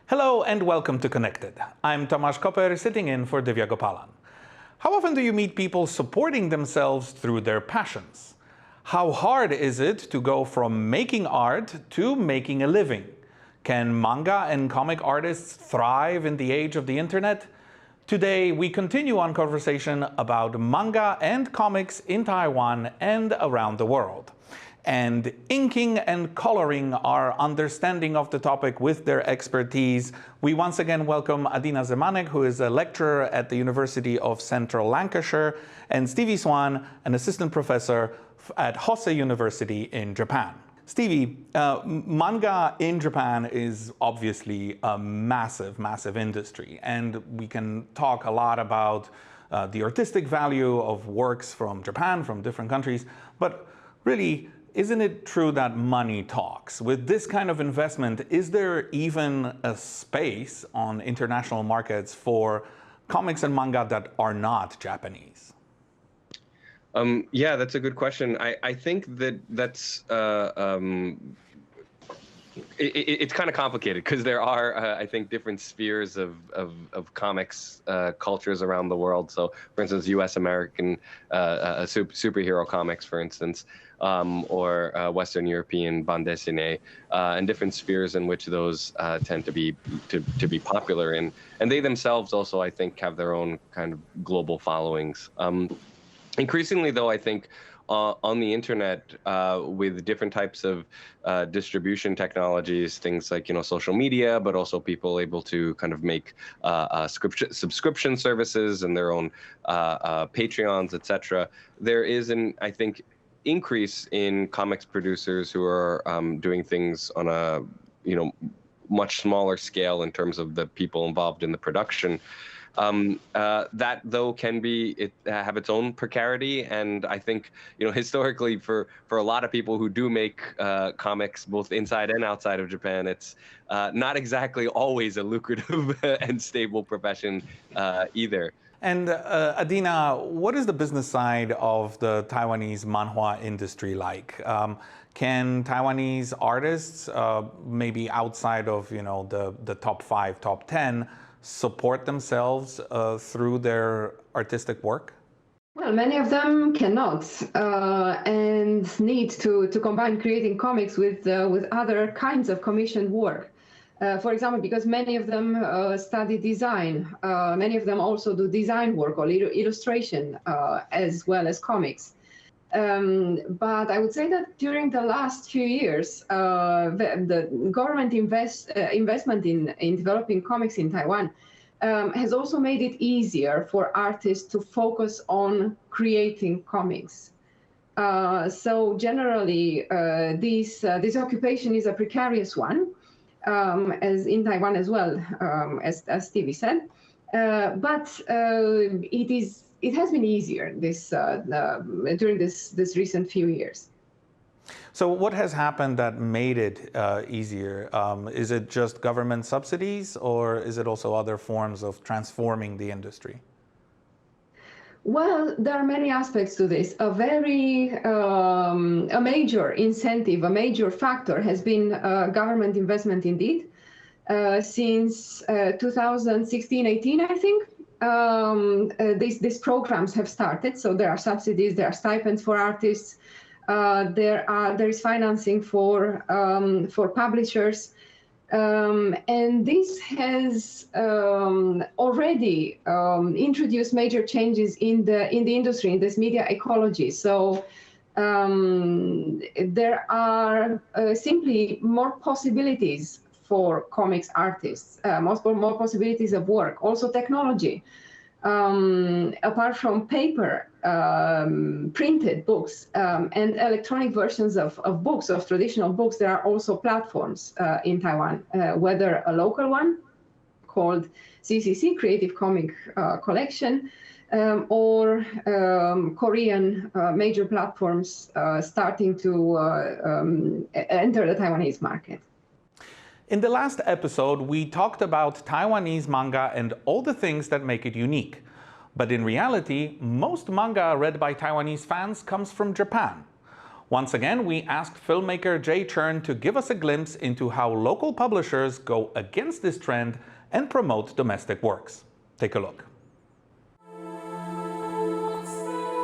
Hello and welcome to Connected. I'm Tomasz Koper, sitting in for Divya Gopalan. How often do you meet people supporting themselves through their passions? How hard is it to go from making art to making a living? Can manga and comic artists thrive in the age of the internet? Today, we continue on conversation about manga and comics in Taiwan and around the world. And inking and coloring our understanding of the topic with their expertise, we once again welcome Adina Zemanek, who is a lecturer at the University of Central Lancashire, and Stevie Suan, an assistant professor at Hosei University in Japan. Stevie, manga in Japan is obviously a massive, massive industry, and we can talk a lot about the artistic value of works from Japan, from different countries, but really, isn't it true that money talks? With this kind of investment, is there even a space on international markets for comics and manga that are not Japanese? Yeah, that's a good question. I think that's it's kind of complicated because there are, I think, different spheres of comics cultures around the world. So, for instance, U.S. American superhero comics, for instance, or Western European bande dessinée, and different spheres in which those tend to be popular in, and they themselves also, I think, have their own kind of global followings. Increasingly, though, I think on the internet, with different types of distribution technologies, things like, social media, but also people able to kind of make subscription services and their own Patreons, etc. There is I think, increase in comics producers who are doing things on a, much smaller scale in terms of the people involved in the production. That, though, can have its own precarity, and I think, historically, for a lot of people who do make comics both inside and outside of Japan, it's not exactly always a lucrative and stable profession either. And Adina, what is the business side of the Taiwanese manhwa industry like? Can Taiwanese artists, maybe outside of the top 5, top 10, support themselves through their artistic work? Well, many of them cannot and need to combine creating comics with other kinds of commissioned work. For example, because many of them study design, many of them also do design work or illustration as well as comics. But I would say that during the last few years, the government investment in developing comics in Taiwan has also made it easier for artists to focus on creating comics. So generally, this occupation is a precarious one, as in Taiwan as well, as Stevie said. But it has been easier during this recent few years. So what has happened that made it easier? Is it just government subsidies, or is it also other forms of transforming the industry? Well, there are many aspects to this. A major incentive, a major factor has been government investment indeed. Since 2016-18, I think, these programs have started. So there are subsidies, there are stipends for artists, there is financing for publishers, and this has already introduced major changes in the industry, in this media ecology. So there are simply more possibilities for comics artists, more possibilities of work, also technology. Apart from paper, printed books, and electronic versions of books, of traditional books, there are also platforms in Taiwan, whether a local one called CCC, Creative Comic Collection, or Korean major platforms starting to enter the Taiwanese market. In the last episode, we talked about Taiwanese manga and all the things that make it unique. But in reality, most manga read by Taiwanese fans comes from Japan. Once again, we asked filmmaker Jay Chern to give us a glimpse into how local publishers go against this trend and promote domestic works. Take a look.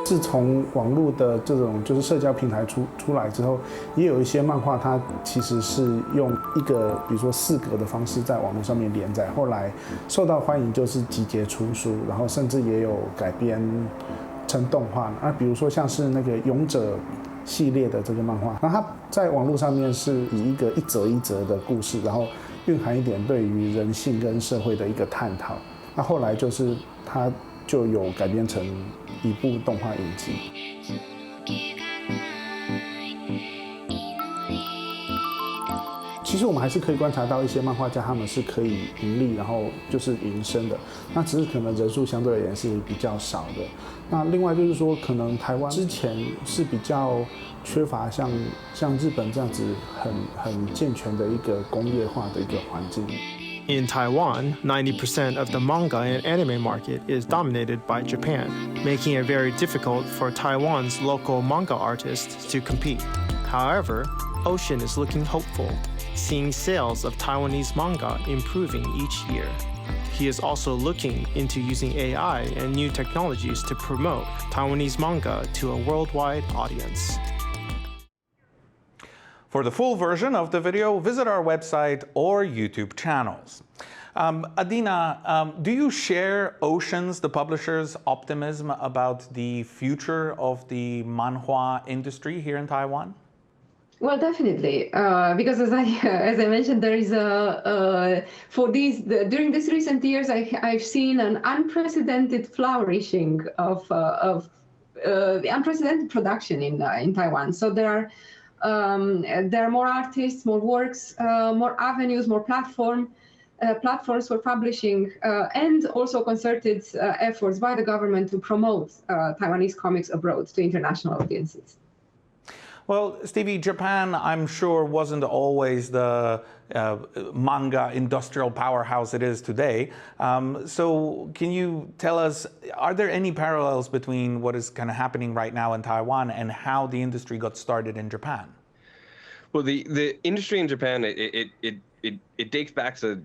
自从网络的这种就是社交平台出来之后，也有一些漫画，它其实是用一个比如说4格的方式在网络上面连载，后来受到欢迎，就是集结出书，然后甚至也有改编成动画。比如说像是那个勇者系列的这个漫画，那它在网络上面是以一个一则一则的故事，然后蕴含一点对于人性跟社会的一个探讨。那后来就是它就有改编成一部动画影集。其实我们还是可以观察到一些漫画家，他们是可以盈利，然后就是营生的。那只是可能人数相对而言是比较少的。那另外就是说，可能台湾之前是比较缺乏像日本这样子很健全的一个工业化的一个环境。In Taiwan, 90% of the manga and anime market is dominated by Japan, making it very difficult for Taiwan's local manga artists to compete. However, Ocean is looking hopeful, seeing sales of Taiwanese manga improving each year. He is also looking into using AI and new technologies to promote Taiwanese manga to a worldwide audience. For the full version of the video, visit our website or YouTube channels. Adina, do you share Ocean's, the publisher's, optimism about the future of the manhwa industry here in Taiwan? Well, definitely, because as I mentioned, there is during these recent years, I've seen an unprecedented flourishing of the unprecedented production in Taiwan. So there are more artists, more works, more avenues, more platforms for publishing, and also concerted efforts by the government to promote Taiwanese comics abroad to international audiences. Well, Stevie, Japan, I'm sure, wasn't always the manga industrial powerhouse it is today. So can you tell us, are there any parallels between what is kind of happening right now in Taiwan and how the industry got started in Japan? Well, the industry in Japan, it dates back to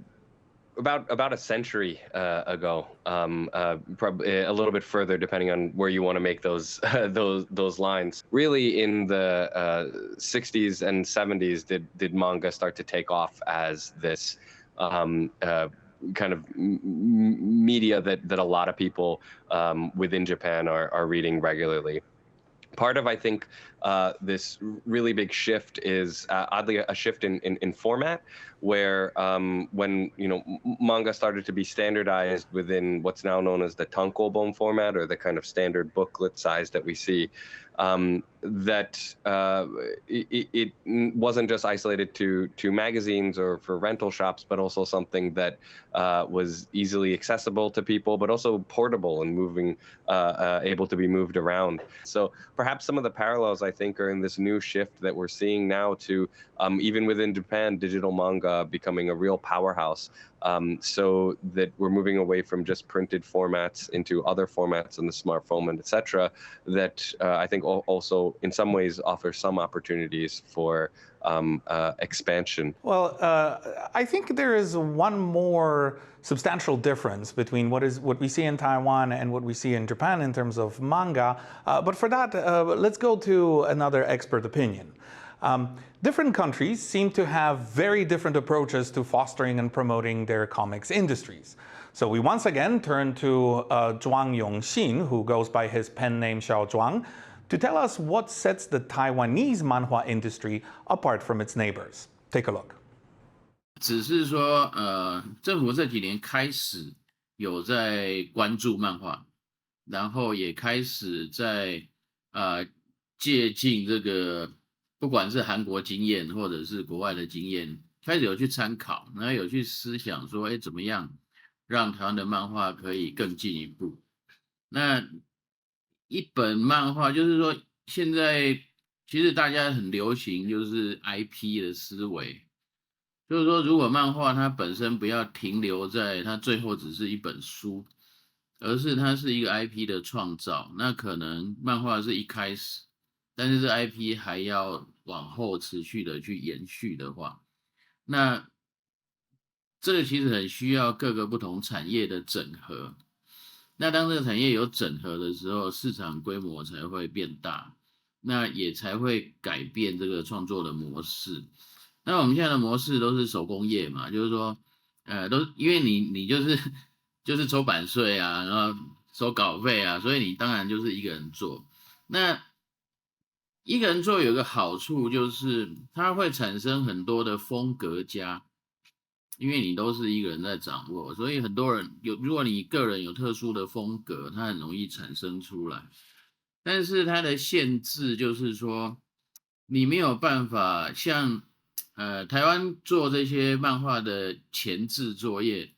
about a century ago, probably a little bit further, depending on where you want to make those those lines. Really, in the 60s and 70s, did manga start to take off as this kind of media that a lot of people within Japan are reading regularly. Part of, I think, this really big shift is oddly a shift in format, where when manga started to be standardized within what's now known as the tankobon format, or the kind of standard booklet size that we see, that it wasn't just isolated to magazines or for rental shops, but also something that was easily accessible to people, but also portable and able to be moved around. So perhaps some of the parallels, I think, are in this new shift that we're seeing now to even within Japan, digital manga becoming a real powerhouse. So that we're moving away from just printed formats into other formats in the smartphone and etc. That I think also in some ways offer some opportunities for expansion. Well, I think there is one more substantial difference between what we see in Taiwan and what we see in Japan in terms of manga. But for that, let's go to another expert opinion. Different countries seem to have very different approaches to fostering and promoting their comics industries. So we once again turn to Zhuang Yongxin, who goes by his pen name Xiao Zhuang, to tell us what sets the Taiwanese manhwa industry apart from its neighbors. Take a look. 只是说，政府这几年开始有在关注漫画，然后也开始在借鉴这个，不管是韩国经验或者是国外的经验，开始有去参考，然后有去思想说，哎，怎么样让台湾的漫画可以更进一步？那一本漫画，就是说现在其实大家很流行就是 IP 的思维。就是说，如果漫画它本身不要停留在它最后只是一本书，而是它是一个 IP 的创造，那可能漫画是一开始，但是这 IP 还要往后持续的去延续的话，那这个其实很需要各个不同产业的整合。那当这个产业有整合的时候，市场规模才会变大，那也才会改变这个创作的模式。那我们现在的模式都是手工业嘛，就是说，都因为你就是抽版税啊，然后收稿费啊，所以你当然就是一个人做。那一个人做有个好处就是它会产生很多的风格家，因为你都是一个人在掌握，所以很多人如果你个人有特殊的风格，它很容易产生出来。但是它的限制就是说，你没有办法像台湾做这些漫画的前置作业，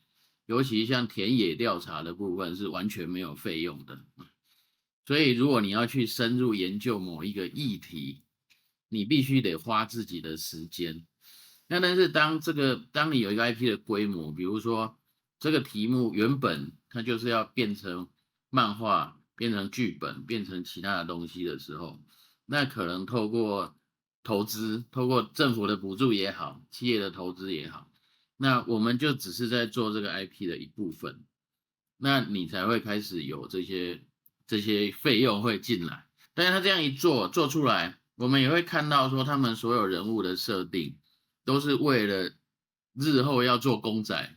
尤其像田野调查的部分是完全没有费用的。所以如果你要去深入研究某一个议题，你必须得花自己的时间。那但是当你有一个 IP 的规模，比如说这个题目原本它就是要变成漫画、变成剧本、变成其他的东西的时候，那可能透过投资，透过政府的补助也好，企业的投资也好，那我们就只是在做这个 IP 的一部分，那你才会开始有这些费用会进来。但是他这样一做出来，我们也会看到说他们所有人物的设定都是为了日后要做公仔，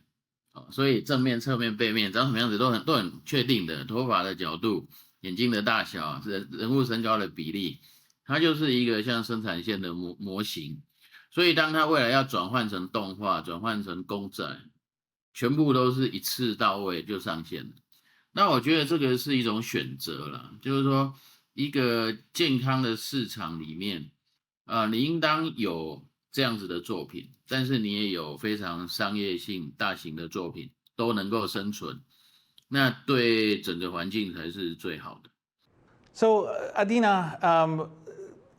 所以正面、侧面、背面长什么样子都很确定的，头发的角度、眼睛的大小、人物身高的比例，它就是一个像生产线的模型。所以当它未来要转换成动画、转换成公仔，全部都是一次到位就上线了。那我觉得这个是一种选择啦，就是说一个健康的市场里面，你应当有这样子的作品，但是你也有非常商业性大型的作品都能够生存，那对整个环境才是最好的。So, Adina,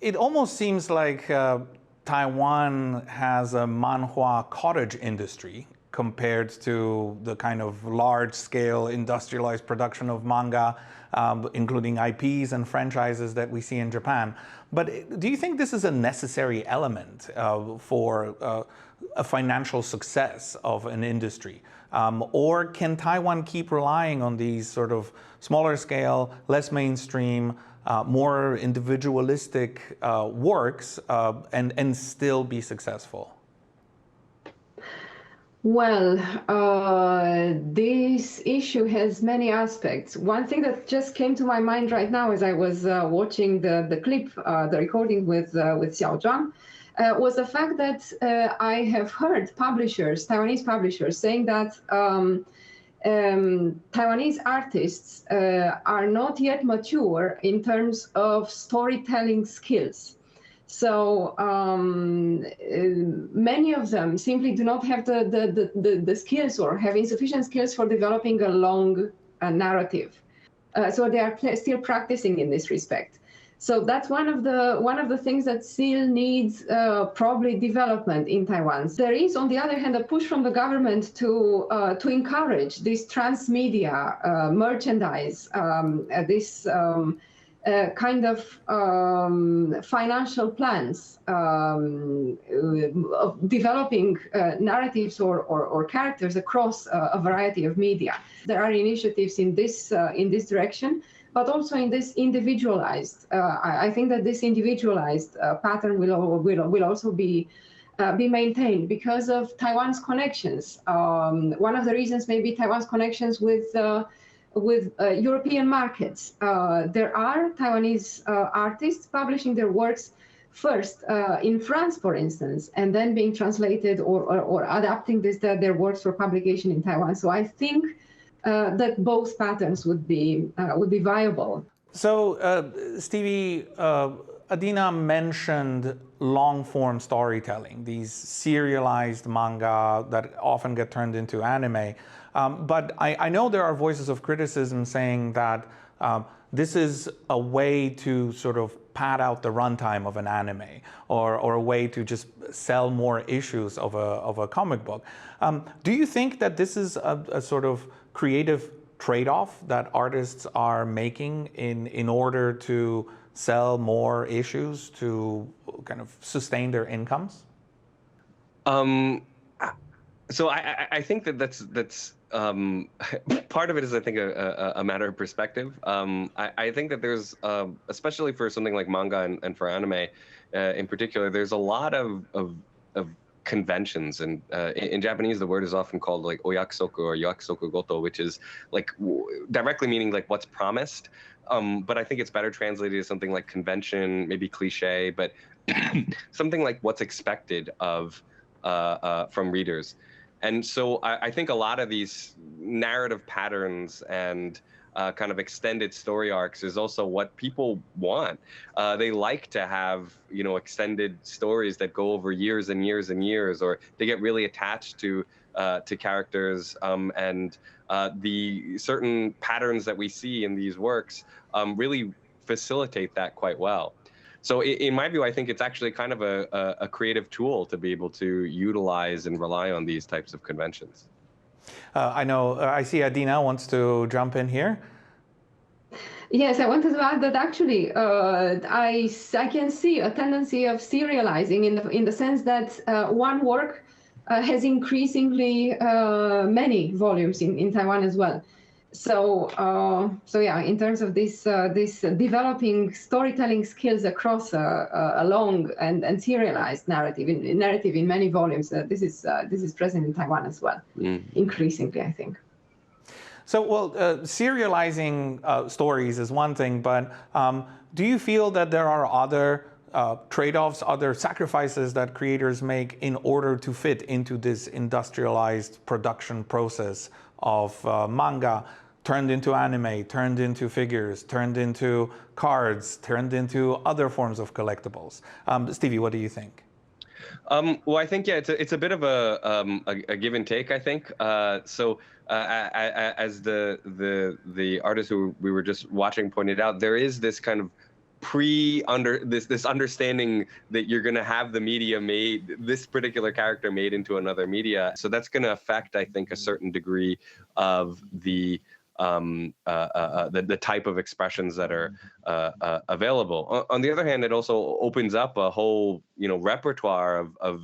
it almost seems like Taiwan has a manhua cottage industry compared to the kind of large-scale industrialized production of manga, including IPs and franchises that we see in Japan. But do you think this is a necessary element for a financial success of an industry? Or can Taiwan keep relying on these sort of smaller scale, less mainstream, more individualistic works and still be successful? Well, this issue has many aspects. One thing that just came to my mind right now as I was watching the clip, the recording with Xiao Zhang, was the fact that I have heard Taiwanese publishers, saying that Taiwanese artists are not yet mature in terms of storytelling skills. So many of them simply do not have the skills or have insufficient skills for developing a long narrative. So they are still practicing in this respect. So that's one of the things that still needs probably development in Taiwan. There is, on the other hand, a push from the government to encourage this transmedia merchandise, this kind of financial plans of developing narratives or characters across a variety of media. There are initiatives in this direction, but also in this individualized. I think that this individualized pattern will also be maintained because of Taiwan's connections. One of the reasons may be Taiwan's connections with European markets. There are Taiwanese artists publishing their works first in France, for instance, and then being translated or adapting their works for publication in Taiwan. So I think that both patterns would be viable. So, Stevie, Adina mentioned long-form storytelling, these serialized manga that often get turned into anime. But I know there are voices of criticism saying that this is a way to sort of pad out the runtime of an anime or a way to just sell more issues of a comic book. Do you think that this is a sort of creative trade-off that artists are making in order to sell more issues to kind of sustain their incomes? So I think that's part of it is, I think, a matter of perspective. I think that there's, especially for something like manga and for anime in particular, there's a lot of conventions, and in Japanese the word is often called like oyakusoku or yakusoku goto, which is like directly meaning like what's promised. But I think it's better translated as something like convention, maybe cliche, but something like what's expected of from readers. And so I think a lot of these narrative patterns and kind of extended story arcs is also what people want. They like to have, extended stories that go over years and years and years, or they get really attached to characters, and the certain patterns that we see in these works really facilitate that quite well. So in my view, I think it's actually kind of a creative tool to be able to utilize and rely on these types of conventions. I know, I see Adina wants to jump in here. Yes, I wanted to add that actually I can see a tendency of serializing in the sense that one work has increasingly many volumes in Taiwan as well. So yeah, in terms of this developing storytelling skills across a long and serialized narrative in many volumes, this is present in Taiwan as well, increasingly, I think. So, well, serializing stories is one thing, but do you feel that there are other trade-offs, other sacrifices that creators make in order to fit into this industrialized production process of manga turned into anime, turned into figures, turned into cards, turned into other forms of collectibles? Stevie, what do you think? Well, I think, yeah, it's a bit of a give and take, I think. So as the artist who we were just watching pointed out, there is this kind of this understanding that you're going to have the media made, this particular character made into another media. So that's going to affect, I think, a certain degree of the type of expressions that are available. On the other hand, it also opens up a whole repertoire of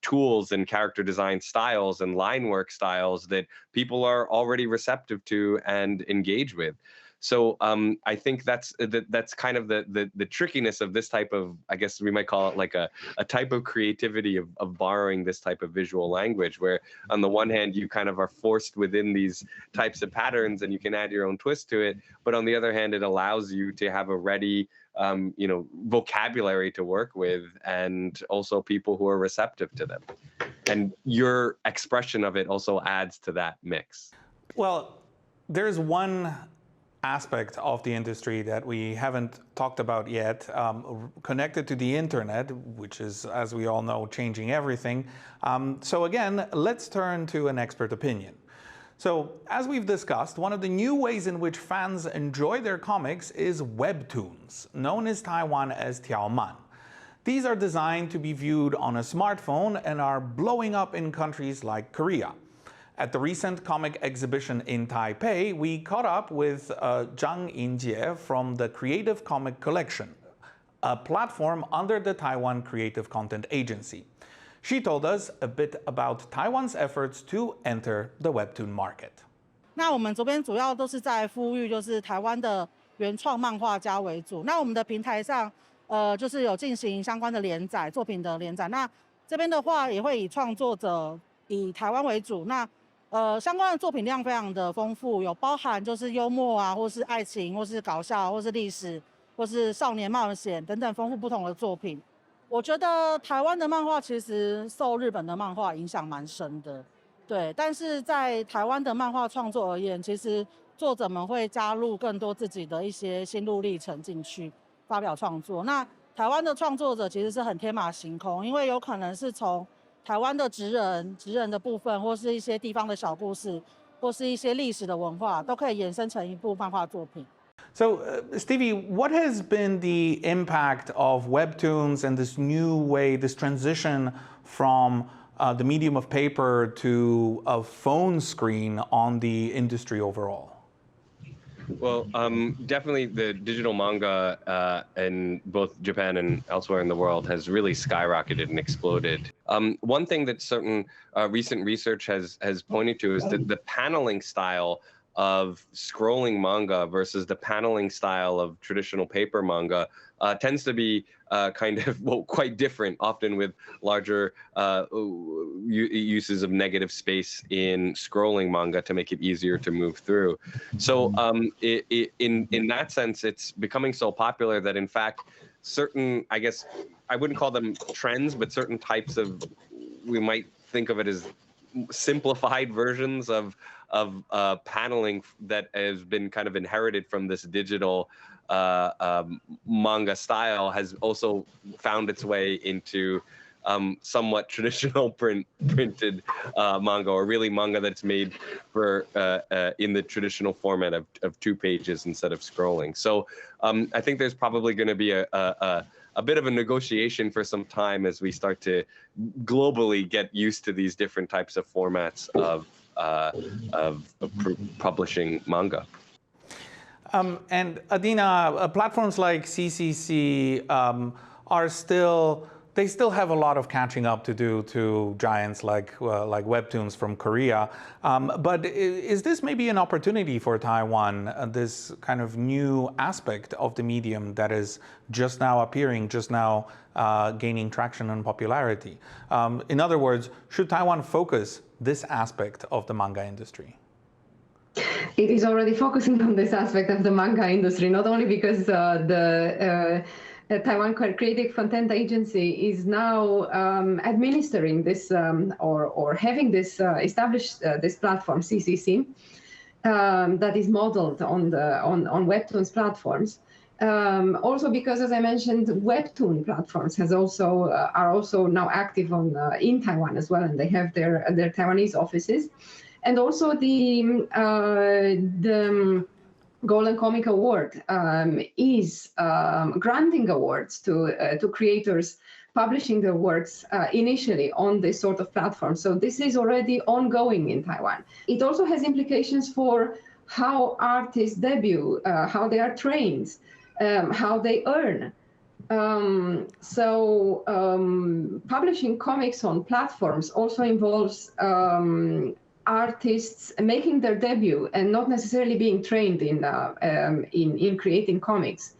tools and character design styles and line work styles that people are already receptive to and engage with. So I think that's kind of the trickiness of this type of, I guess we might call it like a type of creativity of borrowing this type of visual language, where on the one hand you kind of are forced within these types of patterns and you can add your own twist to it, but on the other hand it allows you to have a ready vocabulary to work with, and also people who are receptive to them. And your expression of it also adds to that mix. Well, there's one aspect of the industry that we haven't talked about yet, connected to the internet, which is, as we all know, changing everything. So again, let's turn to an expert opinion. So, as we've discussed, one of the new ways in which fans enjoy their comics is webtoons, known in Taiwan as tiaoman. These are designed to be viewed on a smartphone and are blowing up in countries like Korea. At the recent comic exhibition in Taipei, we caught up with Zhang Yinjie from the Creative Comic Collection, a platform under the Taiwan Creative Content Agency. She told us a bit about Taiwan's efforts to enter the webtoon market. 那我们这边主要都是在呼吁，就是台湾的原创漫画家为主。那我们的平台上，就是有进行相关的连载作品的连载。那这边的话，也会以创作者以台湾为主。那相关的作品量非常的丰富，有包含就是幽默啊，或是爱情，或是搞笑，或是历史，或是少年冒险等等丰富不同的作品。我觉得台湾的漫画其实受日本的漫画影响蛮深的，对。但是在台湾的漫画创作而言，其实作者们会加入更多自己的一些心路历程进去发表创作。那台湾的创作者其实是很天马行空，因为有可能是从台湾的职人的部分，或是一些地方的小故事，或是一些历史的文化，都可以衍生成一部漫画作品。So, Stevie, what has been the impact of webtoons and this new way, this transition from the medium of paper to a phone screen on the industry overall? Well, definitely the digital manga in both Japan and elsewhere in the world has really skyrocketed and exploded. One thing that certain recent research has pointed to is that the paneling style of scrolling manga versus the paneling style of traditional paper manga tends to be quite different, often with larger uses of negative space in scrolling manga to make it easier to move through. So in that sense, it's becoming so popular that in fact, certain, I guess, I wouldn't call them trends, but certain types of, we might think of it as simplified versions of paneling that has been kind of inherited from this digital manga style has also found its way into somewhat traditional printed manga, or really manga that's made for in the traditional format of 2 pages instead of scrolling. So I think there's probably going to be a bit of a negotiation for some time as we start to globally get used to these different types of formats of publishing manga. And Adina, platforms like CCC they still have a lot of catching up to do to giants like Webtoons from Korea. But is this maybe an opportunity for Taiwan, this kind of new aspect of the medium that is just now appearing, just now gaining traction and popularity? In other words, should Taiwan focus this aspect of the manga industry? It is already focusing on this aspect of the manga industry, not only because the Taiwan Creative Content Agency is now administering this or having this established this platform CCC that is modeled on Webtoons platforms. Also because, as I mentioned, Webtoon platforms are also now active in Taiwan as well, and they have their Taiwanese offices. And also the Golden Comic Award is granting awards to creators publishing their works initially on this sort of platform. So this is already ongoing in Taiwan. It also has implications for how artists debut, how they are trained, how they earn. Publishing comics on platforms also involves artists making their debut and not necessarily being trained in creating comics.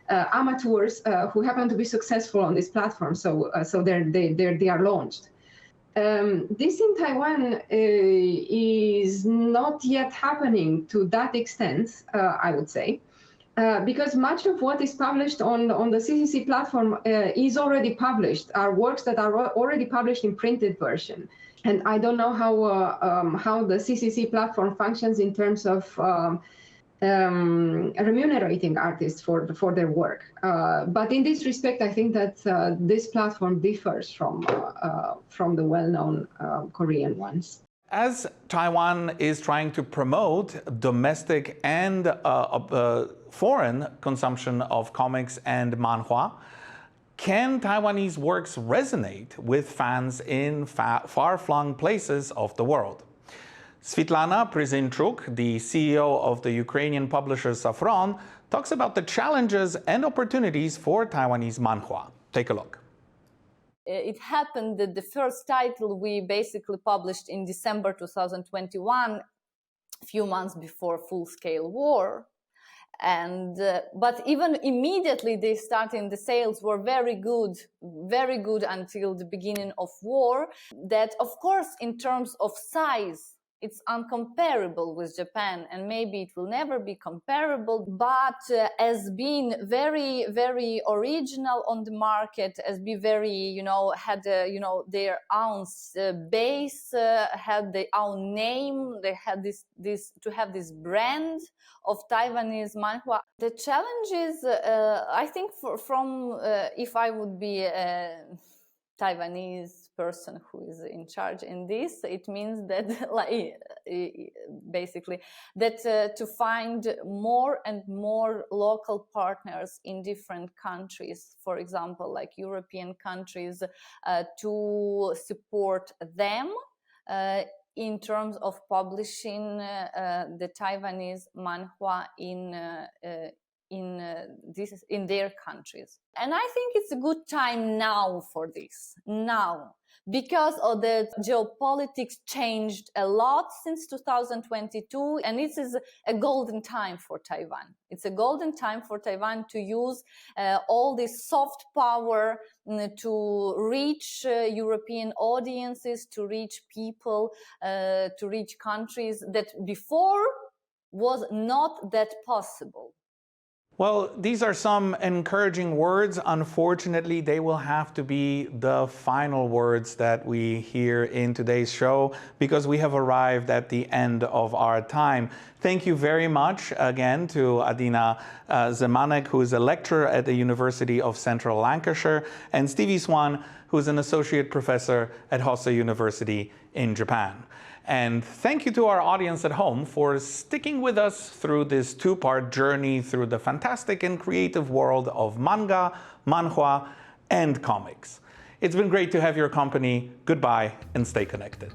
Amateurs who happen to be successful on this platform, so they are launched. This in Taiwan is not yet happening to that extent, I would say, because much of what is published on the CCC platform is already published, are works that are already published in printed version. And I don't know how the CCC platform functions in terms of remunerating artists for their work. But in this respect, I think that this platform differs from the well-known Korean ones. As Taiwan is trying to promote domestic and foreign consumption of comics and manhwa, can Taiwanese works resonate with fans in far-flung places of the world? Svitlana Pryzinchuk, the CEO of the Ukrainian publisher Safron, talks about the challenges and opportunities for Taiwanese manhwa. Take a look. It happened that the first title we basically published in December 2021, a few months before full-scale war. And but even immediately they started, the sales were very good until the beginning of war. That, of course, in terms of size, it's uncomparable with Japan, and maybe it will never be comparable, but as being very, very original on the market, as be very, had, their own base, had their own name, they had to have this brand of Taiwanese manhwa. The challenge is, I think, from if I would be a Taiwanese person who is in charge in this, it means that basically that to find more and more local partners in different countries, for example, like European countries, to support them in terms of publishing the Taiwanese manhwa in their countries. And I think it's a good time now for this, now, because of the geopolitics changed a lot since 2022, and this is a golden time for Taiwan. It's a golden time for Taiwan to use all this soft power to reach European audiences, to reach people, to reach countries that before was not that possible. Well, these are some encouraging words. Unfortunately, they will have to be the final words that we hear in today's show because we have arrived at the end of our time. Thank you very much again to Adina Zemanek, who is a lecturer at the University of Central Lancashire, and Stevie Suan, who is an associate professor at Hosei University in Japan. And thank you to our audience at home for sticking with us through this two-part journey through the fantastic and creative world of manga, manhwa, and comics. It's been great to have your company. Goodbye and stay connected.